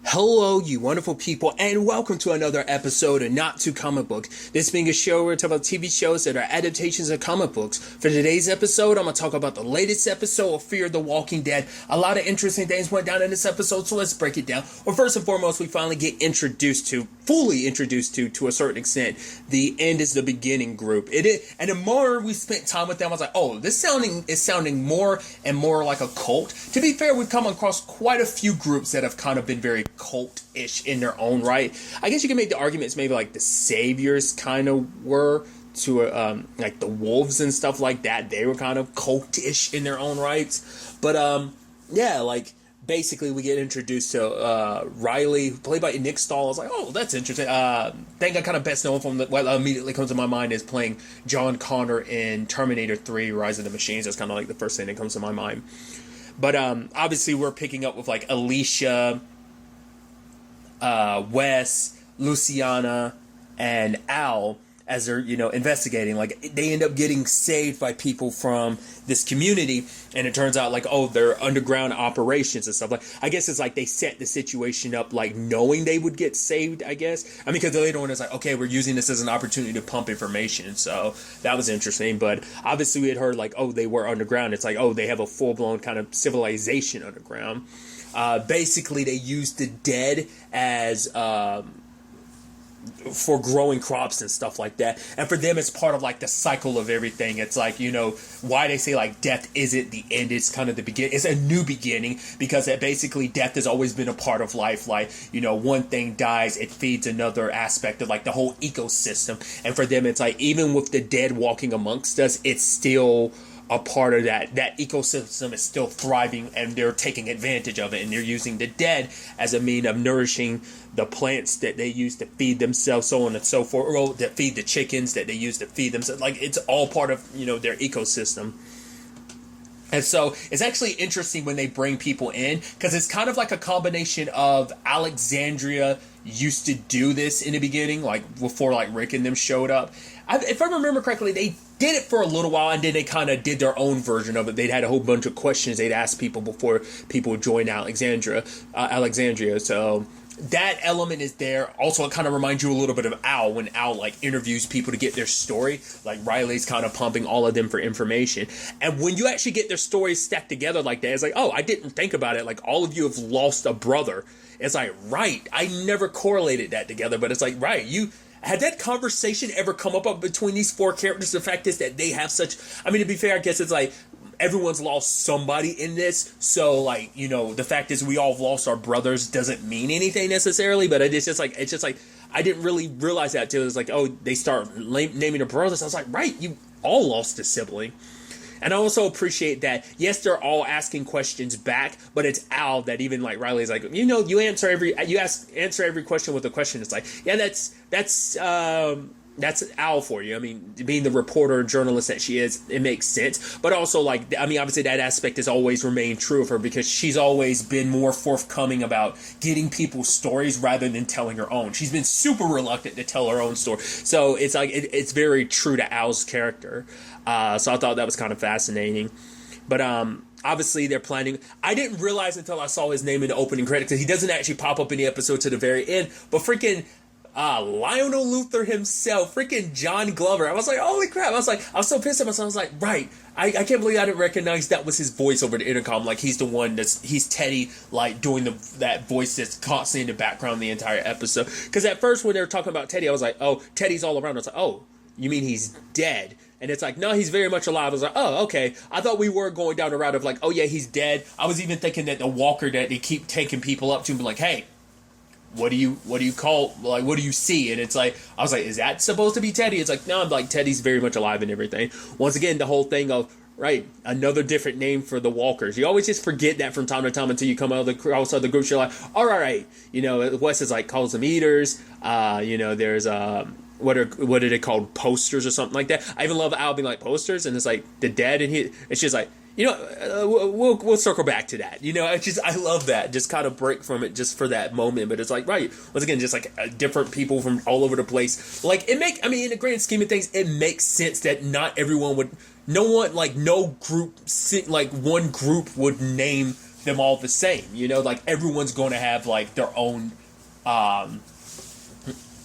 Hello, you wonderful people, and welcome to another episode of Not Too Comic Book. This being a show where we talk about TV shows that are adaptations of comic books. For today's episode, I'm going to talk about the latest episode of Fear the Walking Dead. A lot of interesting things went down in this episode, so let's break it down. Well, first and foremost, we finally get fully introduced to a certain extent, the end is the beginning group. And the more we spent time with them, I was like, oh, this is sounding more and more like a cult. To be fair, we've come across quite a few groups that have kind of been very cult-ish in their own right. I guess you can make the arguments maybe like the Saviors kind of were to like the Wolves and stuff like that. They were kind of cult-ish in their own rights. But yeah, like basically we get introduced to Riley, played by Nick Stahl. I was like, oh, that's interesting. Think I kind of best know him from what immediately comes to my mind is playing John Connor in Terminator 3 Rise of the Machines. That's kind of like the first thing that comes to my mind. But obviously we're picking up with like Alicia, Wes, Luciana, and Al as they're, investigating. Like, they end up getting saved by people from this community, and it turns out, like, oh, they're underground operations and stuff. Like, I guess it's like they set the situation up, like, knowing they would get saved, I guess. I mean, because the later one is like, okay, we're using this as an opportunity to pump information, so that was interesting. But obviously we had heard, like, oh, they were underground. It's like, oh, they have a full-blown kind of civilization underground. Basically, they use the dead as for growing crops and stuff like that. And for them, it's part of like the cycle of everything. It's like, why they say like death isn't the end, it's kind of the beginning. It's a new beginning because that basically death has always been a part of life. Like, one thing dies, it feeds another aspect of like the whole ecosystem. And for them, it's like even with the dead walking amongst us, it's still a part of that ecosystem is still thriving, and they're taking advantage of it, and they're using the dead as a mean of nourishing the plants that they use to feed themselves, so on and so forth, or that feed the chickens that they use to feed themselves. Like, it's all part of their ecosystem. And so it's actually interesting when they bring people in, because it's kind of like a combination of Alexandria used to do this in the beginning, like before like Rick and them showed up. If I remember correctly, they did it for a little while, and then they kind of did their own version of it. They'd had a whole bunch of questions they'd ask people before people joined Alexandria. So that element is there. Also, it kind of reminds you a little bit of Al, when Al like interviews people to get their story. Like, Riley's kind of pumping all of them for information. And when you actually get their stories stacked together like that, it's like, oh, I didn't think about it. Like, all of you have lost a brother. It's like, right. I never correlated that together, but it's like, right. Had that conversation ever come up between these four characters? The fact is that they have such... I mean, to be fair, I guess it's like everyone's lost somebody in this. So, like, the fact is we all have lost our brothers doesn't mean anything necessarily. But it's just like I didn't really realize that till it was like, oh, they start naming their brothers. I was like, right, you all lost a sibling. And I also appreciate that, yes, they're all asking questions back, but it's Al that even like Riley's like, you answer every question with a question. It's like, yeah, that's Al for you. I mean, being the reporter and journalist that she is, it makes sense. But also, like, I mean, obviously that aspect has always remained true of her, because she's always been more forthcoming about getting people's stories rather than telling her own. She's been super reluctant to tell her own story. So it's like, it's very true to Al's character. So I thought that was kind of fascinating. But obviously they're planning... I didn't realize until I saw his name in the opening credits, because he doesn't actually pop up in the episode to the very end. But freaking Lionel Luthor himself, freaking John Glover. I was like, holy crap. I was so pissed at myself. I was like, right. I can't believe I didn't recognize that was his voice over the intercom. Like, he's the one he's Teddy, like, doing that voice that's constantly in the background the entire episode. Because at first when they were talking about Teddy, I was like, oh, Teddy's all around. I was like, oh, you mean he's dead? And it's like, no, he's very much alive. I was like, oh, okay. I thought we were going down the route of like, oh yeah, he's dead. I was even thinking that the walker that they keep taking people up to and be like, hey, what do you call, like, what do you see? And it's like, I was like, is that supposed to be Teddy? It's like, no, I'm like, Teddy's very much alive and everything. Once again, the whole thing of, right, another different name for the walkers. You always just forget that from time to time until you come out of the groups. You're like, all right. Wes is like, calls them eaters. There's what are they called, posters or something like that. I even love Al being like posters, and it's like the dead, and it's just like, we'll circle back to that. It's just, I love that, just kind of break from it just for that moment. But it's like, right, once again, just like different people from all over the place. Like, in the grand scheme of things, it makes sense that not everyone would, no one, like, no group, like one group would name them all the same, you know, like everyone's going to have like their own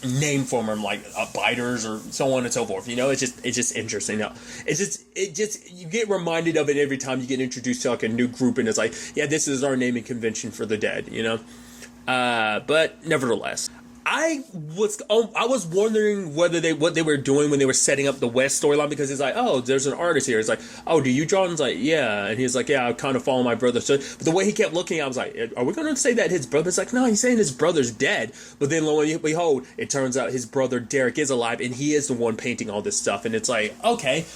name for them, like biters or so on and so forth. You know, it's just interesting. No, it just you get reminded of it every time you get introduced to like a new group, and it's like, yeah, this is our naming convention for the dead. You know, but nevertheless. I was wondering what they were doing when they were setting up the West storyline, because it's like, oh, there's an artist here. It's like, oh, do you draw? And it's like, yeah. And he's like, yeah, I kind of follow my brother. So, but the way he kept looking, I was like, are we going to say that his brother's like, no, he's saying his brother's dead. But then lo and behold, it turns out his brother Derek is alive, and he is the one painting all this stuff. And it's like, okay.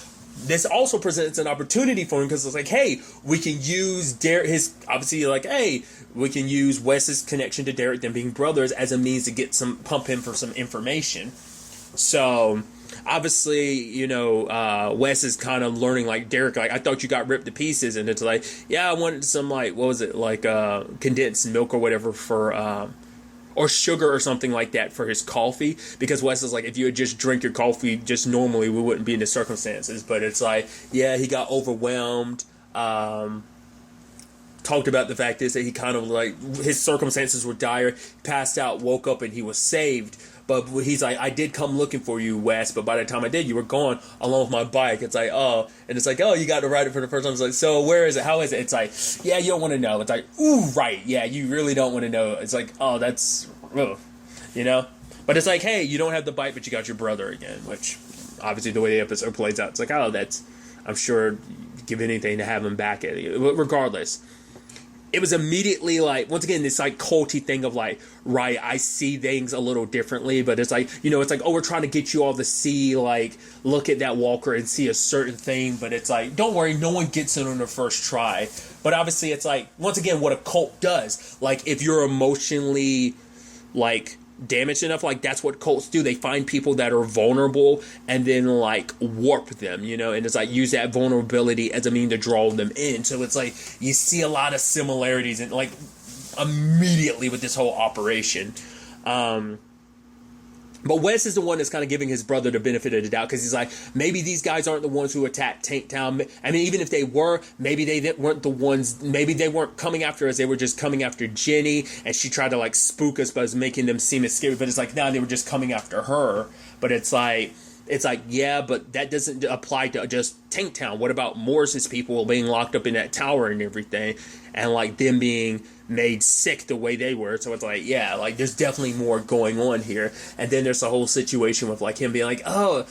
This also presents an opportunity for him, because it's like, hey, we can use Derek, obviously, like, hey, we can use Wes's connection to Derek, them being brothers, as a means to get pump him for some information. So, obviously, you know, Wes is kind of learning, like, Derek, like, I thought you got ripped to pieces, and it's like, yeah, I wanted some, like, what was it, like, condensed milk or whatever for, or sugar or something like that for his coffee, because Wes is like, if you would just drink your coffee just normally, we wouldn't be in the circumstances. But it's like, yeah, he got overwhelmed. Talked about the fact is that he kind of like, his circumstances were dire, passed out, woke up, and he was saved. But he's like, I did come looking for you, Wes, but by the time I did, you were gone along with my bike. It's like, oh, and it's like, oh, you got to ride it for the first time. It's like, so where is it? How is it? It's like, yeah, you don't want to know. It's like, ooh, right, yeah, you really don't want to know. It's like, oh, that's, ugh, you know? But it's like, hey, you don't have the bike, but you got your brother again, which obviously the way the episode plays out, it's like, oh, that's, I'm sure give anything to have him back at it. Regardless. It was immediately like, once again, this like culty thing of like, right, I see things a little differently, but it's like, you know, it's like, oh, we're trying to get you all to see, like, look at that walker and see a certain thing, but it's like, don't worry, no one gets it on their first try. But obviously it's like, once again, what a cult does, like, if you're emotionally, like, damaged enough, like, that's what cults do. They find people that are vulnerable and then like warp them, you know, and it's like use that vulnerability as a mean to draw them in. So it's like you see a lot of similarities and like immediately with this whole operation. But Wes is the one that's kind of giving his brother the benefit of the doubt, because he's like, maybe these guys aren't the ones who attacked Tank Town. I mean, even if they were, maybe they weren't the ones, maybe they weren't coming after us, they were just coming after Jenny, and she tried to like spook us by making them seem as scary, but it's like, nah, they were just coming after her. But it's like, yeah, but that doesn't apply to just Tank Town. What about Morris's people being locked up in that tower and everything, and like them being made sick the way they were? So it's like, yeah, like there's definitely more going on here. And then there's the whole situation with like him being like, oh,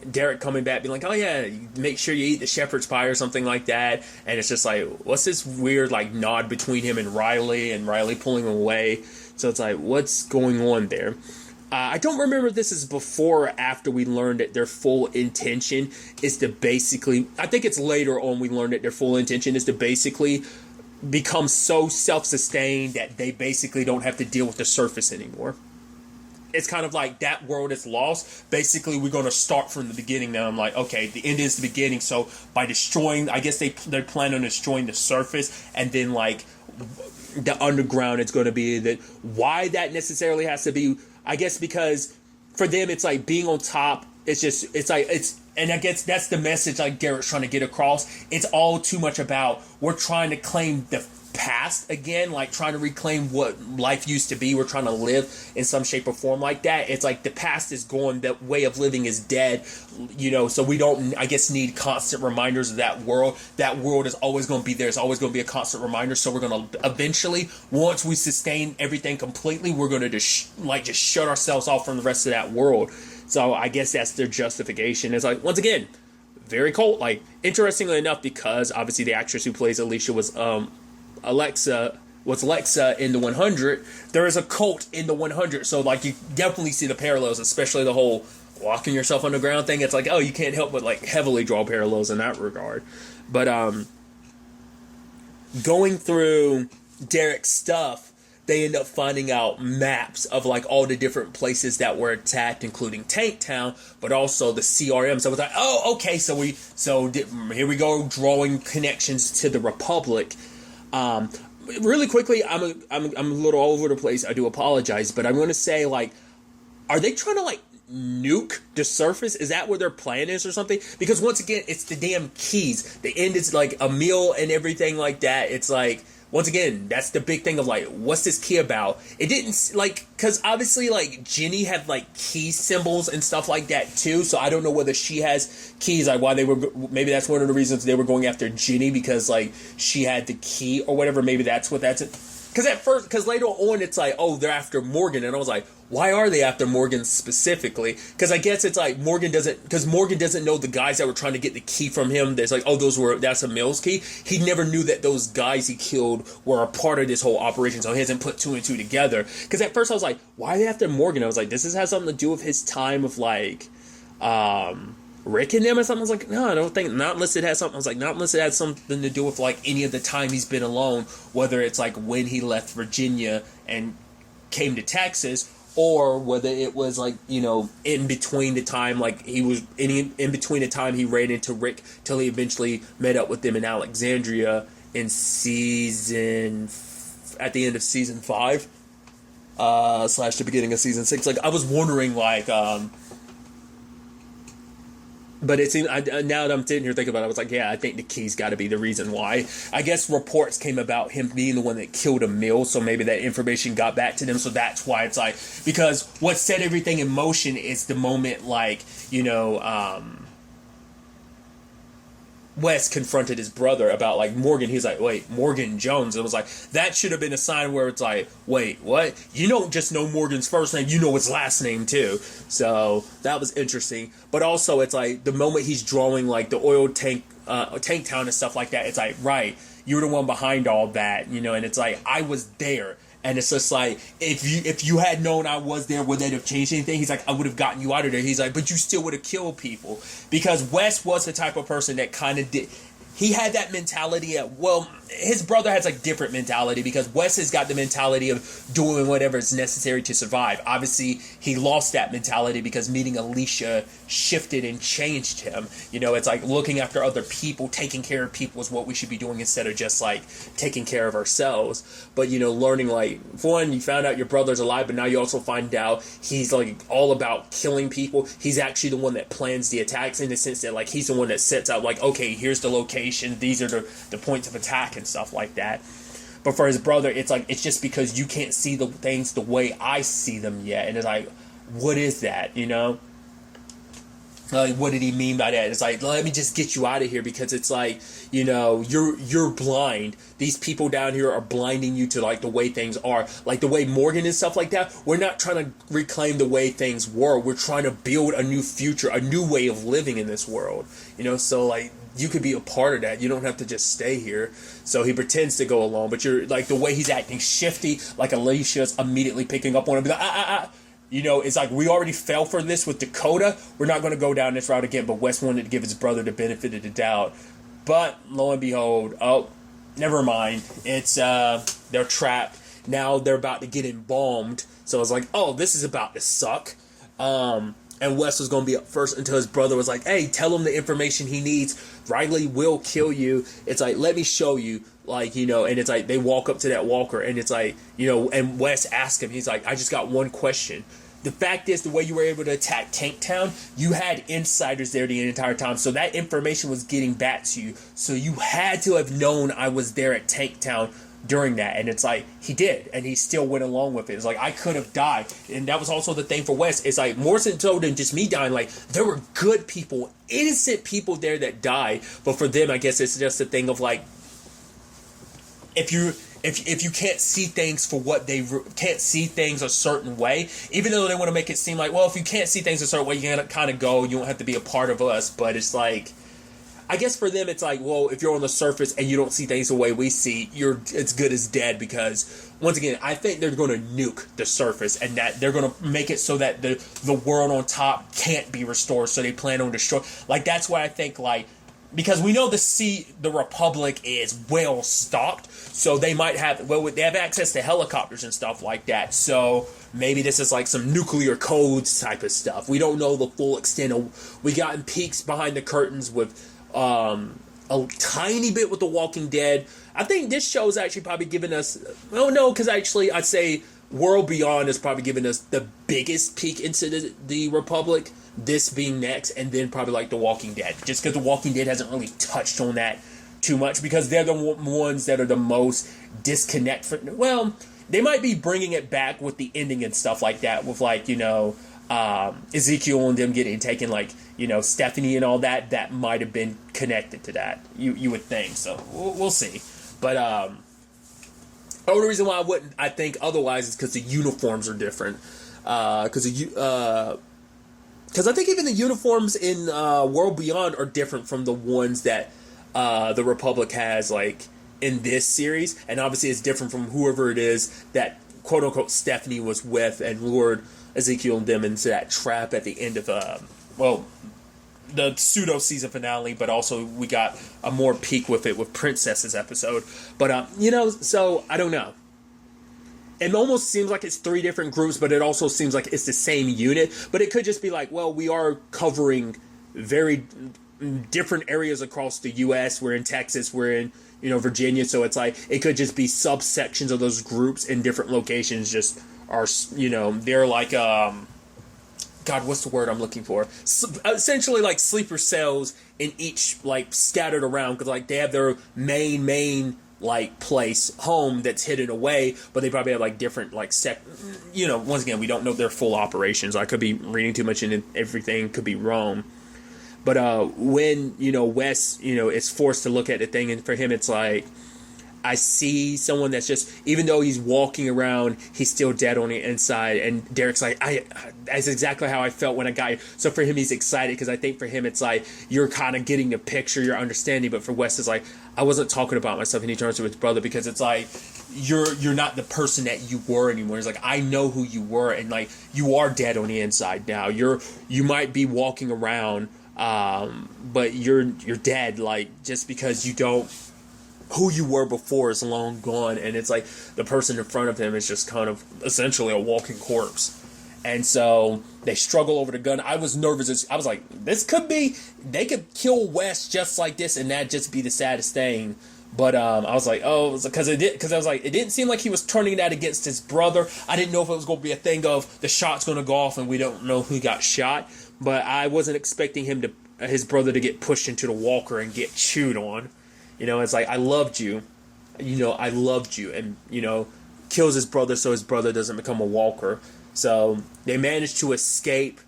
Derek coming back being like, oh yeah, make sure you eat the shepherd's pie or something like that. And it's just like, what's this weird like nod between him and Riley pulling him away? So it's like, what's going on there? I don't remember if this is before or after we learned that their full intention is to basically, I think it's later on we learned that their full intention is to basically become so self-sustained that they basically don't have to deal with the surface anymore. It's kind of like that world is lost. Basically, we're going to start from the beginning now. I'm like, okay, the end is the beginning. So by destroying, I guess they plan on destroying the surface, and then like the underground, it's going to be that. Why that necessarily has to be, I guess, because for them it's like being on top. And I guess that's the message like Garrett's trying to get across. It's all too much about we're trying to claim the past again, like trying to reclaim what life used to be. We're trying to live in some shape or form like that. It's like the past is gone, that way of living is dead, you know, so we don't, I guess, need constant reminders of that world. That world is always going to be there. It's always going to be a constant reminder. So we're going to eventually, once we sustain everything completely, we're going to just shut ourselves off from the rest of that world. So I guess that's their justification. It's like, once again, very cult. Like, interestingly enough, because obviously the actress who plays Alicia was Lexa in the 100. There is a cult in the 100, so like you definitely see the parallels, especially the whole walking yourself underground thing. It's like, oh, you can't help but like heavily draw parallels in that regard. But going through Derek's stuff, they end up finding out maps of like all the different places that were attacked, including Tank Town, but also the CRM. So it's like, oh, okay, so here we go, drawing connections to the Republic. Really quickly, I'm a little all over the place. I do apologize, but I'm going to say, like, are they trying to like nuke the surface? Is that what their plan is or something? Because once again, it's the damn keys. The end is like a meal and everything like that. It's like, once again, that's the big thing of like, what's this key about? It didn't like, because obviously like Jenny had like key symbols and stuff like that too. So I don't know whether she has keys, like why they were, maybe that's one of the reasons they were going after Jenny, because like she had the key or whatever. Maybe that's what that's it. Because later on it's like, oh, they're after Morgan, and I was like, why are they after Morgan specifically? Because I guess it's like Morgan doesn't know the guys that were trying to get the key from him. There's like, oh, that's a Mills key. He never knew that those guys he killed were a part of this whole operation, so he hasn't put two and two together. Because at first I was like, why are they after Morgan? I was like, has something to do with his time of like, Rick and them or something. I was like, no, I don't think, not unless it has something. I was like, not unless it has something to do with like any of the time he's been alone, whether it's like when he left Virginia and came to Texas, or whether it was like, you know, in between the time, like he was in between the time he ran into Rick till he eventually met up with them in Alexandria in at the end of season 5 / the beginning of season 6. Like I was wondering like but it seemed, now that I'm sitting here thinking about it, I was like, yeah, I think the key's got to be the reason why. I guess reports came about him being the one that killed Emil, so maybe that information got back to them, so that's why it's like, because what set everything in motion is the moment, like, you know, Wes confronted his brother about like Morgan. He's like, wait, Morgan Jones. It was like, that should have been a sign where it's like, wait, what? You don't just know Morgan's first name, you know his last name too. So that was interesting. But also it's like the moment he's drawing like the oil tank town and stuff like that, it's like, right, you're the one behind all that, you know, and it's like, I was there. And it's just like, if you had known I was there, would that have changed anything? He's like, I would have gotten you out of there. He's like, but you still would have killed people. Because Wes was the type of person that kind of did... He had that mentality his brother has a different mentality, because Wes has got the mentality of doing whatever is necessary to survive. Obviously, he lost that mentality because meeting Alicia shifted and changed him. You know, it's like looking after other people, taking care of people is what we should be doing instead of just like taking care of ourselves. But, you know, learning like, for one, you found out your brother's alive, but now you also find out he's like all about killing people. He's actually the one that plans the attacks, in the sense that like he's the one that sets out like, okay, here's the location, these are the points of attack and stuff like that. But for his brother, it's like, it's just because you can't see the things the way I see them yet. And it's like, what is that, you know? Like, what did he mean by that? It's like, let me just get you out of here, because it's like, you know, you're blind. These people down here are blinding you to like the way things are, like the way Morgan and stuff like that. We're not trying to reclaim the way things were. We're trying to build a new future, a new way of living in this world, you know? So like, you could be a part of that. You don't have to just stay here. So he pretends to go along, but you're like, the way he's acting shifty, like Alicia's immediately picking up on him, like, you know, it's like, we already fell for this with Dakota. We're not going to go down this route again. But Wes wanted to give his brother the benefit of the doubt. But lo and behold, oh, never mind. It's they're trapped. Now they're about to get embalmed. So it's like, oh, this is about to suck. And Wes was going to be up first until his brother was like, hey, tell him the information he needs. Riley will kill you. It's like, let me show you. Like, you know, and it's like, they walk up to that walker, and it's like, you know, and Wes asks him, he's like, I just got one question. The fact is, the way you were able to attack Tank Town, you had insiders there the entire time. So that information was getting back to you. So you had to have known I was there at Tank Town during that. And it's like, he did, and he still went along with it. It's like, I could have died. And that was also the thing for Wes. It's like, more so than just me dying, like, there were good people, innocent people there that died. But for them, I guess it's just a thing of like, if you can't see things for what can't see things a certain way, even though they want to make it seem like, well, if you can't see things a certain way, you can kind of go, you don't have to be a part of us. But it's like, I guess for them, it's like, well, if you're on the surface and you don't see things the way we see, you're as good as dead. Because once again, I think they're going to nuke the surface, and that they're going to make it so that the world on top can't be restored. So they plan on destroy. Like, that's why I think, like, because we know the Republic is well stocked, so they might have, they have access to helicopters and stuff like that. So maybe this is like some nuclear codes type of stuff. We don't know the full extent of. We gotten peeks behind the curtains with a tiny bit with The Walking Dead. I think this show is actually probably giving us. Oh no, because actually I'd say World Beyond is probably giving us the biggest peek into the Republic. This being next, and then probably like The Walking Dead, just because The Walking Dead hasn't really touched on that too much because they're the ones that are the most disconnected. Well, they might be bringing it back with the ending and stuff like that, with like, Ezekiel and them getting taken, like, Stephanie and all that. That might have been connected to that. You would think so. We'll see. But the only reason why I think otherwise is because the uniforms are different. Because I think even the uniforms in World Beyond are different from the ones that the Republic has, like, in this series. And obviously it's different from whoever it is that, quote-unquote, Stephanie was with and lured Ezekiel and them into that trap at the end of, the pseudo-season finale. But also we got a more peak with it with Princess's episode. But, so I don't know. It almost seems like it's 3 different groups, but it also seems like it's the same unit. But it could just be like, well, we are covering very different areas across the U.S. We're in Texas, we're in, Virginia. So it's like, it could just be subsections of those groups in different locations just are, they're like, God, what's the word I'm looking for? Essentially like sleeper cells in each, like, scattered around. Because, like, they have their main like place home that's hidden away, but they probably have like different like once again, we don't know their full operations. I could be reading too much into everything, could be wrong. But when Wes is forced to look at the thing, and for him it's like, I see someone that's just, even though he's walking around, he's still dead on the inside. And Derek's like, that's exactly how I felt when I got here. So for him, he's excited because I think for him, it's like, you're kind of getting the picture, you're understanding. But for Wes, it's like, I wasn't talking about myself. And he turns to his brother because it's like, you're not the person that you were anymore. It's like, I know who you were. And like, you are dead on the inside now. You might be walking around, but you're dead. Like, just because you don't, who you were before is long gone, and it's like the person in front of him is just kind of essentially a walking corpse. And so they struggle over the gun. I was nervous. I was like, they could kill Wes just like this, and that'd just be the saddest thing. But I was like, because I was like, it didn't seem like he was turning that against his brother. I didn't know if it was going to be a thing of the shot's going to go off and we don't know who got shot. But I wasn't expecting his brother to get pushed into the walker and get chewed on. It's like, I loved you, and, kills his brother so his brother doesn't become a walker. So they manage to escape.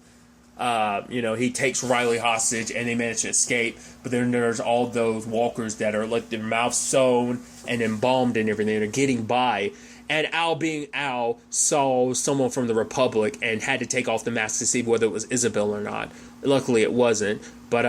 He takes Riley hostage and they manage to escape. But then there's all those walkers that are like their mouths sewn and embalmed and everything. They're getting by. And Al, being Al, saw someone from the Republic and had to take off the mask to see whether it was Isabel or not. Luckily it wasn't. But,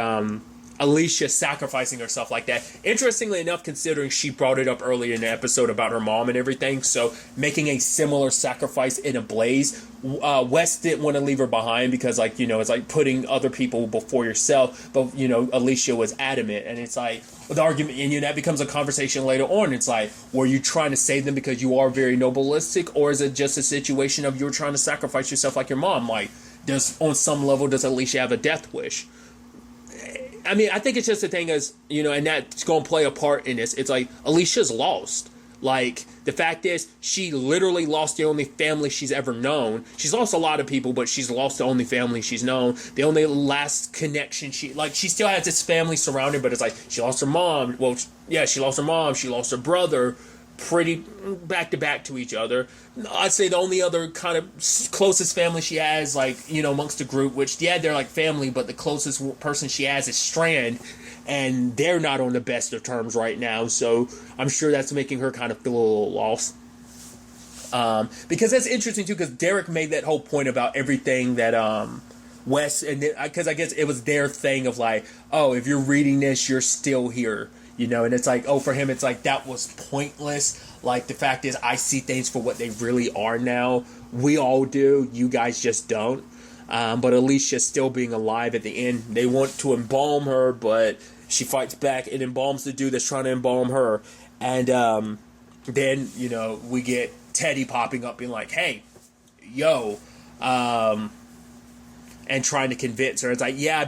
Alicia sacrificing herself like that. Interestingly enough, considering she brought it up earlier in the episode about her mom and everything, so making a similar sacrifice in a blaze. Wes didn't want to leave her behind because, like, it's like putting other people before yourself. But, Alicia was adamant, and it's like the argument, and that becomes a conversation later on. It's like, were you trying to save them because you are very nobilistic, or is it just a situation of you're trying to sacrifice yourself like your mom? Like, on some level, does Alicia have a death wish? I mean, I think it's just a thing as, and that's going to play a part in this. It's like, Alicia's lost. Like, the fact is, she literally lost the only family she's ever known. She's lost a lot of people, but she's lost the only family she's known. The only last connection she still has this family surrounded, but it's like, she lost her mom. Well, yeah, she lost her mom. She lost her brother. Pretty back to each other. I'd say the only other kind of closest family she has, like, amongst the group, which, yeah, they're like family, but the closest person she has is Strand, and they're not on the best of terms right now, so I'm sure that's making her kind of feel a little lost. Because that's interesting, too, because Derek made that whole point about everything that, Wes, and because I guess it was their thing of like, oh, if you're reading this, you're still here. And it's like, for him, it's like, that was pointless. Like, the fact is, I see things for what they really are now. We all do. You guys just don't. But Alicia still being alive at the end. They want to embalm her, but she fights back and embalms the dude that's trying to embalm her. And then, we get Teddy popping up being like, hey, yo, and trying to convince her. It's like, yeah,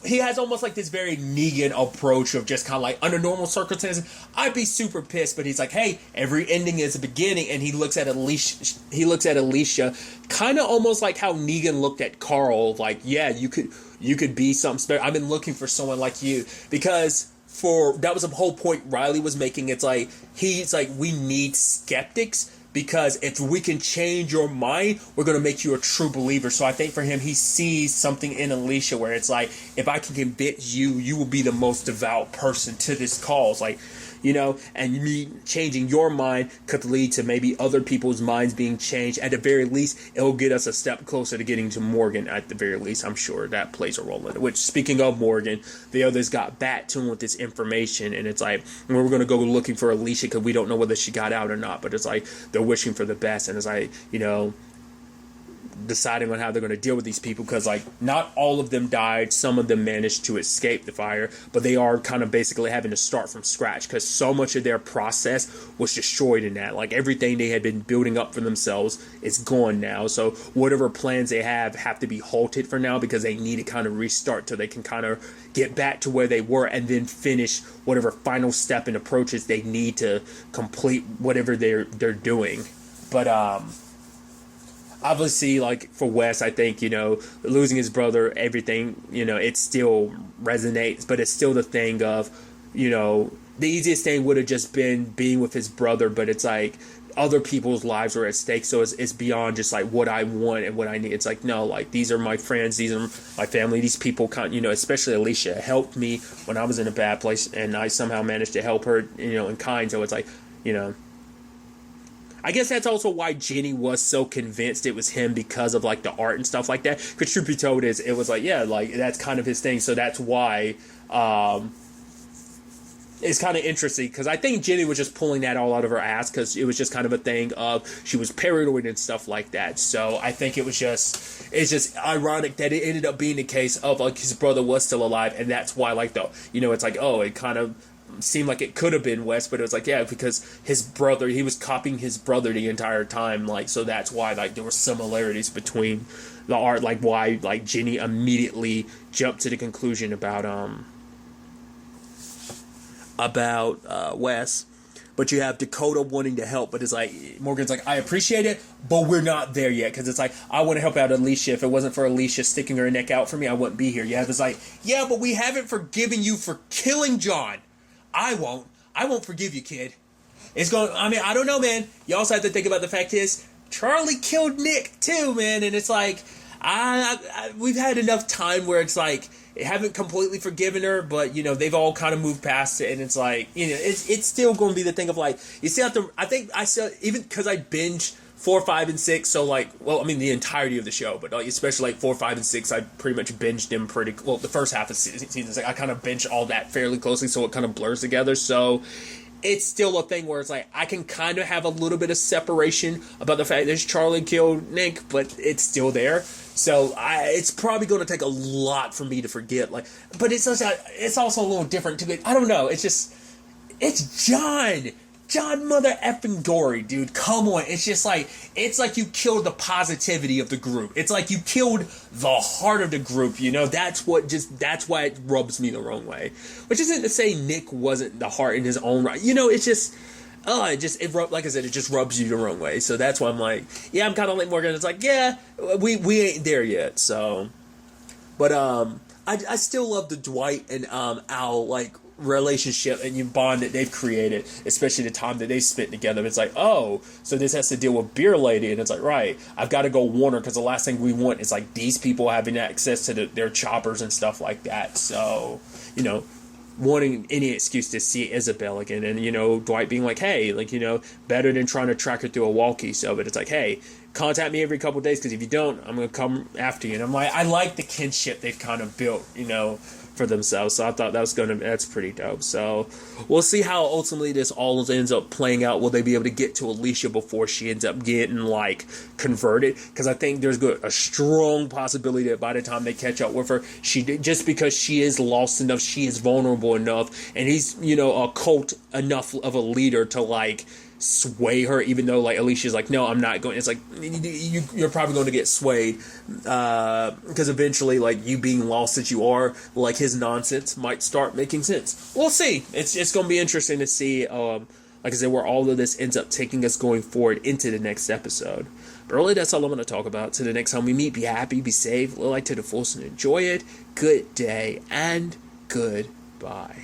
he has almost like this very Negan approach of just kind of like, under normal circumstances, I'd be super pissed, but he's like, hey, every ending is a beginning, and he looks at Alicia, kind of almost like how Negan looked at Carl, like, yeah, you could be something special. I've been looking for someone like you, because that was the whole point Riley was making. It's like, he's like, we need skeptics, because if we can change your mind, we're going to make you a true believer. So I think for him, he sees something in Alicia where it's like, if I can convince you, you will be the most devout person to this cause. Like, and me changing your mind could lead to maybe other people's minds being changed. At the very least, it'll get us a step closer to getting to Morgan. At the very least, I'm sure that plays a role in it. Which, speaking of Morgan, the others got back to him with this information, and it's like, we're going to go looking for Alicia because we don't know whether she got out or not. But it's like, they're wishing for the best, and it's like, deciding on how they're going to deal with these people, because like, not all of them died. Some of them managed to escape the fire, but they are kind of basically having to start from scratch, because so much of their process was destroyed in that. Like, everything they had been building up for themselves is gone now. So whatever plans they have to be halted for now, because they need to kind of restart till they can kind of get back to where they were, and then finish whatever final step and approaches they need to complete whatever they're doing. But obviously, like, for Wes, I think, losing his brother, everything, it still resonates, but it's still the thing of, the easiest thing would have just been being with his brother, but it's like, other people's lives are at stake, so it's beyond just like what I want and what I need. It's like, no, like, these are my friends, these are my family, these people, especially Alicia, helped me when I was in a bad place, and I somehow managed to help her, in kind. So it's like, I guess that's also why Jenny was so convinced it was him, because of like the art and stuff like that. Because truth be told, it was like, yeah, like, that's kind of his thing. So that's why it's kind of interesting, because I think Jenny was just pulling that all out of her ass, because it was just kind of a thing of, she was paranoid and stuff like that. So I think it's just ironic that it ended up being the case of like his brother was still alive, and that's why, like, it's like, oh, it kind of seemed like it could have been Wes, but it was like, yeah, because his brother, he was copying his brother the entire time, like, so that's why, like, there were similarities between the art, like, why, like, Jenny immediately jumped to the conclusion about Wes. But you have Dakota wanting to help, but it's like, Morgan's like, I appreciate it, but we're not there yet, because it's like, I want to help out Alicia. If it wasn't for Alicia sticking her neck out for me, I wouldn't be here. You have this like, yeah, but we haven't forgiven you for killing John. I won't forgive you, kid. I don't know, man. You also have to think about the fact is, Charlie killed Nick too, man, and it's like, we've had enough time where it's like, haven't completely forgiven her, but they've all kind of moved past it, and it's like, it's still going to be the thing of like, you still have to. I think I still, even because I binged 4, 5, and 6, so like, well, I mean the entirety of the show, but especially like 4, 5, and 6, I pretty much binged them pretty well. The first half of season, like, I kind of binged all that fairly closely, so it kind of blurs together. So it's still a thing where it's like, I can kind of have a little bit of separation about the fact that Charlie killed Nick, but it's still there. So it's probably going to take a lot for me to forget. Like, but it's also a little different too. I don't know. It's John. John mother effing Dory, dude. Come on. It's like you killed the positivity of the group. It's like you killed the heart of the group, That's why it rubs me the wrong way. Which isn't to say Nick wasn't the heart in his own right. Like I said, it just rubs you the wrong way. So that's why I'm like, yeah, I'm kind of like Morgan. It's like, yeah, we ain't there yet. So, but I still love the Dwight and Al, like, relationship and bond that they've created, especially the time that they spent together. It's like, oh, so this has to deal with Beer Lady, and it's like, right, I've got to go warn her, because the last thing we want is like these people having access to their choppers and stuff like that. So, wanting any excuse to see Isabel again, and Dwight being like, hey, like, better than trying to track her through a walkie. So, but it's like, hey, contact me every couple of days, because if you don't, I'm gonna come after you. And I'm like, I like the kinship they've kind of built, for themselves. So I thought that's pretty dope. So we'll see how ultimately this all ends up playing out. Will they be able to get to Alicia before she ends up getting like converted? Because I think there's a strong possibility that by the time they catch up with her, just because she is lost enough, she is vulnerable enough, and he's a cult enough of a leader to like sway her, even though like Alicia's like, no, I'm not going. It's like, you're probably going to get swayed, because eventually, like, you being lost that you are, like, his nonsense might start making sense. We'll see. It's going to be interesting to see, like I said, where all of this ends up taking us going forward into the next episode. But really, that's all I'm going to talk about. Till the next time we meet, be happy, be safe, live life to the fullest, and enjoy it. Good day and goodbye.